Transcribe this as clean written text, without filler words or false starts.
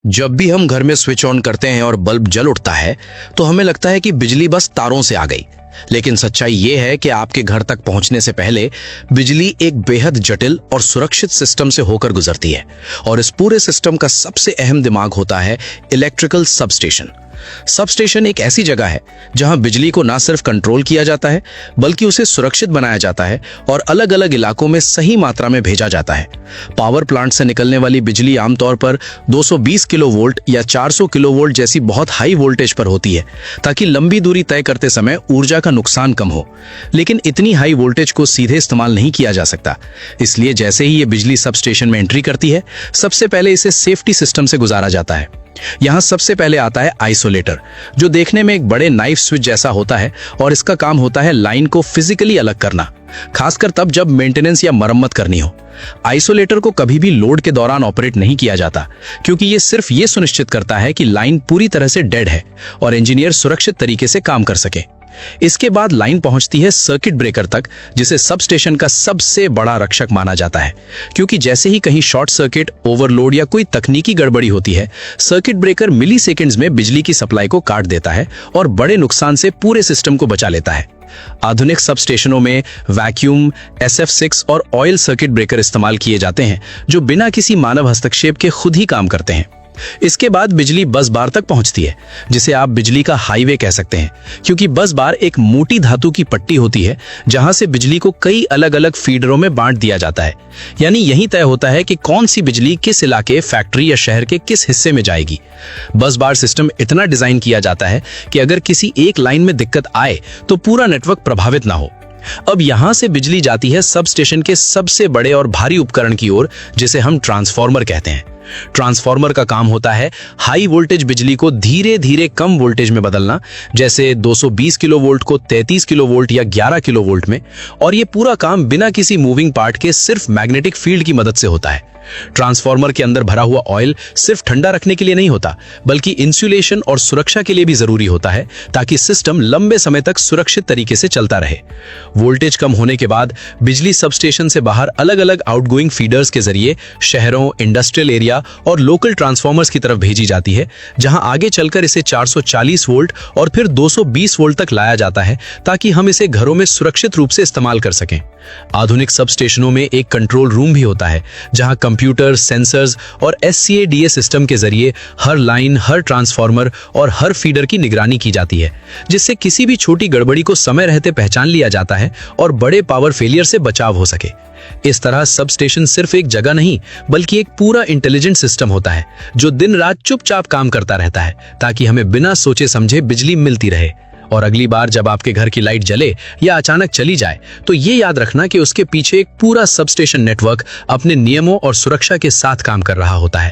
जब भी हम घर में स्विच ऑन करते हैं और बल्ब जल उठता है तो हमें लगता है कि बिजली बस तारों से आ गई। लेकिन सच्चाई ये है कि आपके घर तक पहुंचने से पहले बिजली एक बेहद जटिल और सुरक्षित सिस्टम से होकर गुजरती है, और इस पूरे सिस्टम का सबसे अहम दिमाग होता है इलेक्ट्रिकल सबस्टेशन। सबस्टेशन एक ऐसी जगह है जहां बिजली को ना सिर्फ कंट्रोल किया जाता है बल्कि उसे सुरक्षित बनाया जाता है और अलग अलग इलाकों में सही मात्रा में भेजा जाता है। पावर प्लांट से निकलने वाली बिजली आमतौर पर 220 किलोवोल्ट या 400 किलोवोल्ट जैसी बहुत हाई वोल्टेज पर होती है, ताकि लंबी दूरी तय करते समय ऊर्जा का नुकसान कम हो। लेकिन इतनी हाई वोल्टेज को सीधे इस्तेमाल नहीं किया जा सकता, इसलिए जैसे ही ये बिजली सबस्टेशन में एंट्री करती है, सबसे पहले इसे सेफ्टी सिस्टम से गुजारा जाता है। यहां सबसे पहले आता है आइसोलेटर, जो देखने में एक बड़े नाइफ स्विच जैसा होता है, और इसका काम होता है लाइन को फिजिकली अलग करना, खासकर तब जब मेंटेनेंस या मरम्मत करनी हो। आइसोलेटर को कभी भी लोड के दौरान ऑपरेट नहीं किया जाता, क्योंकि ये सिर्फ ये सुनिश्चित करता है कि लाइन पूरी तरह से डेड है और इंजीनियर सुरक्षित तरीके से काम कर सके। इसके बाद लाइन पहुंचती है सर्किट ब्रेकर तक, जिसे सबस्टेशन का सबसे बड़ा रक्षक माना जाता है, क्योंकि जैसे ही कहीं शॉर्ट सर्किट, ओवरलोड या कोई तकनीकी गड़बड़ी होती है, सर्किट ब्रेकर मिली सेकेंड्स में बिजली की सप्लाई को काट देता है और बड़े नुकसान से पूरे सिस्टम को बचा लेता है। आधुनिक सबस्टेशनों में वैक्यूम, SF6 और ऑयल सर्किट ब्रेकर इस्तेमाल किए जाते हैं, जो बिना किसी मानव हस्तक्षेप के खुद ही काम करते हैं। इसके बाद बिजली बस बार तक पहुंचती है, जिसे आप बिजली का हाईवे कह सकते हैं, क्योंकि बस बार एक मोटी धातु की पट्टी होती है जहां से बिजली को कई अलग अलग फीडरों में बांट दिया जाता है। यानी यही तय होता है कि कौन सी बिजली किस इलाके, फैक्ट्री या शहर के किस हिस्से में जाएगी। बस बार सिस्टम इतना डिजाइन किया जाता है कि अगर किसी एक लाइन में दिक्कत आए तो पूरा नेटवर्क प्रभावित ना हो। अब यहां से बिजली जाती है सबस्टेशन के सबसे बड़े और भारी उपकरण की ओर, जिसे हम ट्रांसफार्मर कहते हैं। ट्रांसफार्मर का काम होता है हाई वोल्टेज बिजली को धीरे धीरे कम वोल्टेज में बदलना, जैसे 220 किलोवोल्ट को 33 किलोवोल्ट या 11 किलोवोल्ट में, और ये पूरा काम बिना किसी मूविंग पार्ट के सिर्फ मैग्नेटिक फील्ड की मदद से होता है। ट्रांसफार्मर के अंदर भरा हुआ ऑयल सिर्फ ठंडा रखने के लिए नहीं होता, बल्कि इंसुलेशन और सुरक्षा के लिए भी जरूरी होता है, ताकि सिस्टम लंबे समय तक सुरक्षित तरीके से चलता रहे। वोल्टेज कम होने के बाद बिजली सबस्टेशन से बाहर अलग अलग आउटगोइंग फीडर्स के जरिए शहरों, इंडस्ट्रियल एरिया और लोकल ट्रांसफार्मर्स की तरफ भेजी जाती है, जहां आगे चलकर इसे 440 वोल्ट और फिर 220 वोल्ट तक लाया जाता है, ताकि हम इसे घरों में सुरक्षित रूप से इस्तेमाल कर सकें। आधुनिक सबस्टेशनों में एक कंट्रोल रूम भी होता है, जहां कंप्यूटर, सेंसर्स और SCADA सिस्टम के जरिए हर लाइन, हर ट्रांसफार्मर और हर फीडर की निगरानी की जाती है, जिससे किसी भी छोटी गड़बड़ी को समय रहते पहचान लिया जाता है और बड़े पावर फेलियर से बचाव हो सके। इस तरह सबस्टेशन सिर्फ एक जगह नहीं, बल्कि एक पूरा इंटेलिजेंट सिस्टम होता है, जो दिन रात चुपचाप काम करता रहता है, ताकि हमें बिना सोचे समझे बिजली मिलती रहे। और अगली बार जब आपके घर की लाइट जले या अचानक चली जाए, तो ये याद रखना कि उसके पीछे एक पूरा सबस्टेशन नेटवर्क अपने नियमों और सुरक्षा के साथ काम कर रहा होता है।